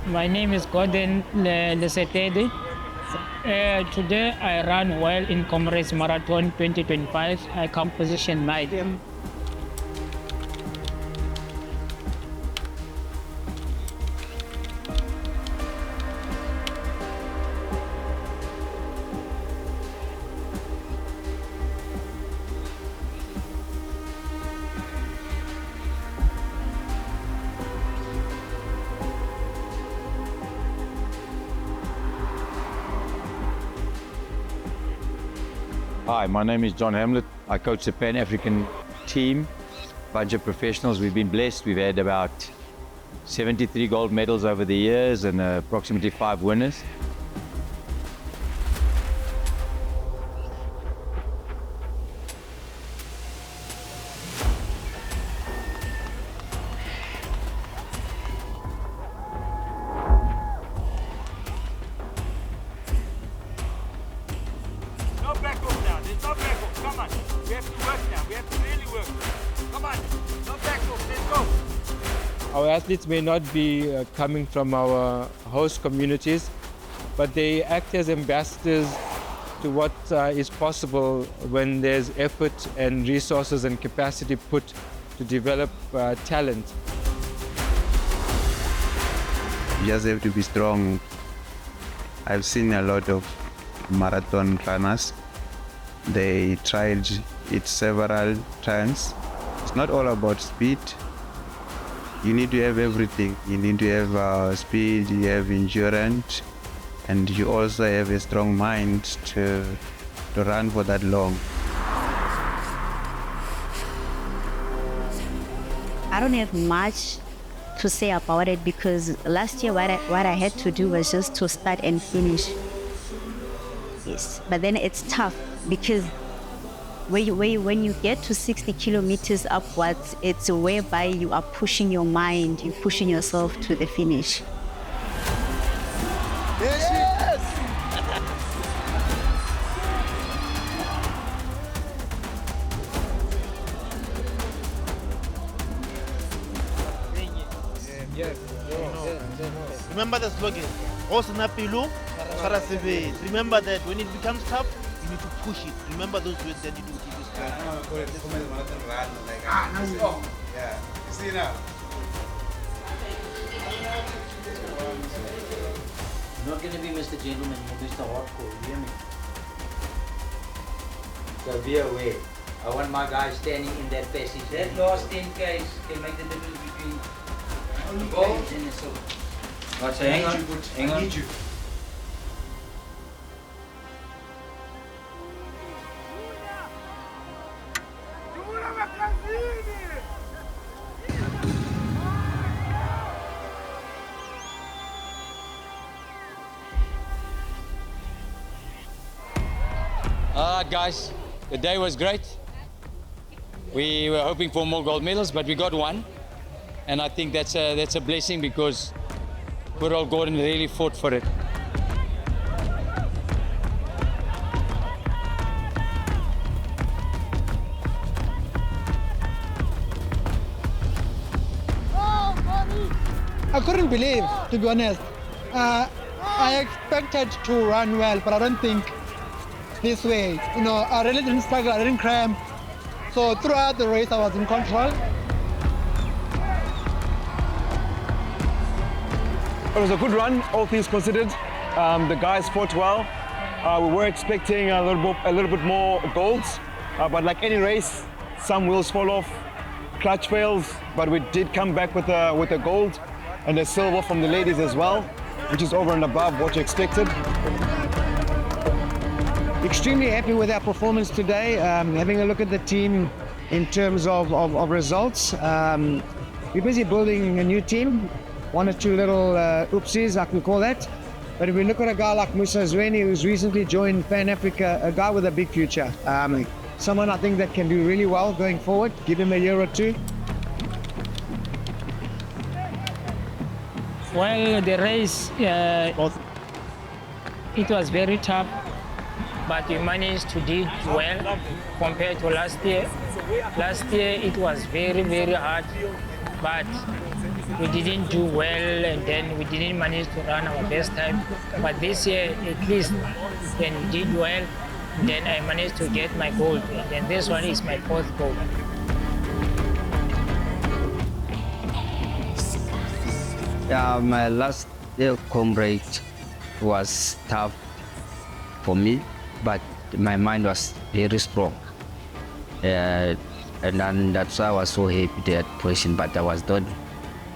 My name is Gordon Lesetede. Today I ran well in Comrades Marathon 2025. I come position 9. Hi, my name is John Hamlet. I coach the Pan-African team, bunch of professionals. We've been blessed. We've had about 73 gold medals over the years and approximately 5 winners. Our athletes may not be coming from our host communities, but they act as ambassadors to what is possible when there's effort and resources and capacity put to develop talent. You just have to be strong. I've seen a lot of marathon runners. They tried it several times. It's not all about speed. You need to have everything. You need to have speed, you have endurance, and you also have a strong mind to run for that long. I don't have much to say about it because last year what I had to do was just to start and finish. Yes, but then it's tough because when you get to 60 kilometers upwards, it's whereby you are pushing your mind, you're pushing yourself to the finish. Yes! Remember the slogan, remember that when it becomes tough, you need to push it. Remember those words that you do give you strength. Yeah, you see now. You're not going to be Mr. Gentleman, you're Mr. Hardcore, you hear me? So be aware. I want my guys standing in that passage. That last 10 Ks can make the difference between the gold and the silver. Right, so hang on. I need you. All right, guys, the day was great. We were hoping for more gold medals, but we got one. And I think that's a blessing because poor old Gordon really fought for it. I couldn't believe, to be honest. I expected to run well, but I don't think this way. You know, I really didn't struggle, I didn't cramp. So throughout the race, I was in control. It was a good run, all things considered. The guys fought well. We were expecting a little bit more golds, but like any race, some wheels fall off, clutch fails, but we did come back with a gold and a silver from the ladies as well, which is over and above what you expected. Extremely happy with our performance today. Having a look at the team in terms of results. We're busy building a new team. One or two little oopsies, I can call that. But if we look at a guy like Musa Zweni, who's recently joined Pan Africa, a guy with a big future. Someone I think that can do really well going forward. Give him a year or two. Well, the race, it was very tough, but we managed to do well compared to last year. Last year it was very, very hard, but we didn't do well, and then we didn't manage to run our best time. But this year, at least, then we did well. Then I managed to get my gold, and then this one is my 4th gold. My last comrade was tough for me, but my mind was very strong. And then that's why I was so happy that position, but I was not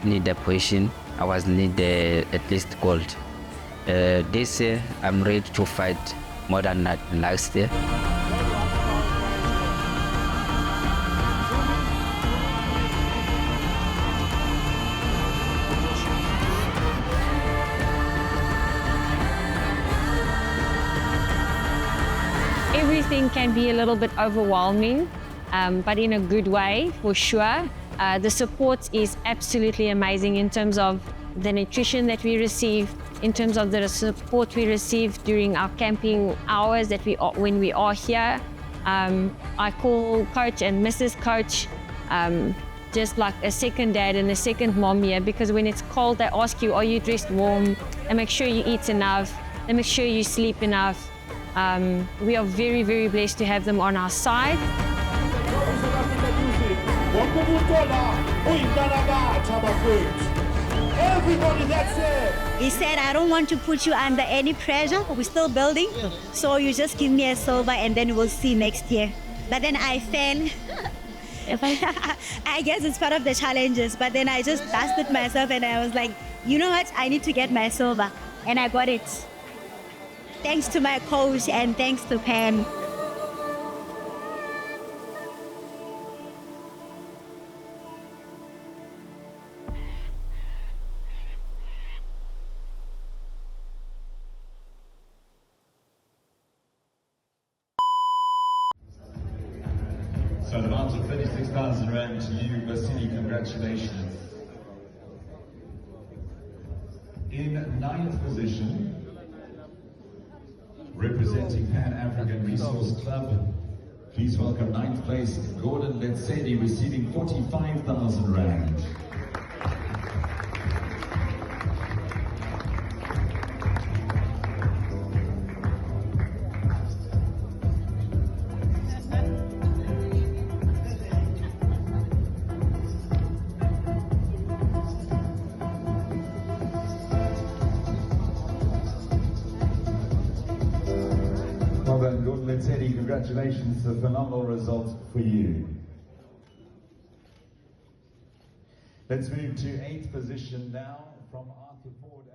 need the position. I was need the at least gold. This year I'm ready to fight more than last year. Everything can be a little bit overwhelming, but in a good way, for sure. The support is absolutely amazing in terms of the nutrition that we receive, in terms of the support we receive during our camping hours that when we are here. I call Coach and Mrs. Coach just like a second dad and a second mom here, because when it's cold, they ask you, are you dressed warm? They make sure you eat enough. They make sure you sleep enough. We are very, very blessed to have them on our side. Everybody, that's it. He said, I don't want to put you under any pressure. We're still building. So you just give me a silver and then we'll see next year. But then I fell. I guess it's part of the challenges. But then I just dusted myself and I was like, you know what? I need to get my silver. And I got it. Thanks to my coach and thanks to Pam. So an amount of 36,000 rand to you, Basini, congratulations. In 9th position, representing Pan-African Resource Club, please welcome 9th place, Gordon Letsedi, receiving 45,000 rand. Well done, Gordon Letsedi, congratulations, a phenomenal result for you. Let's move to 8th position now from Arthur Ford.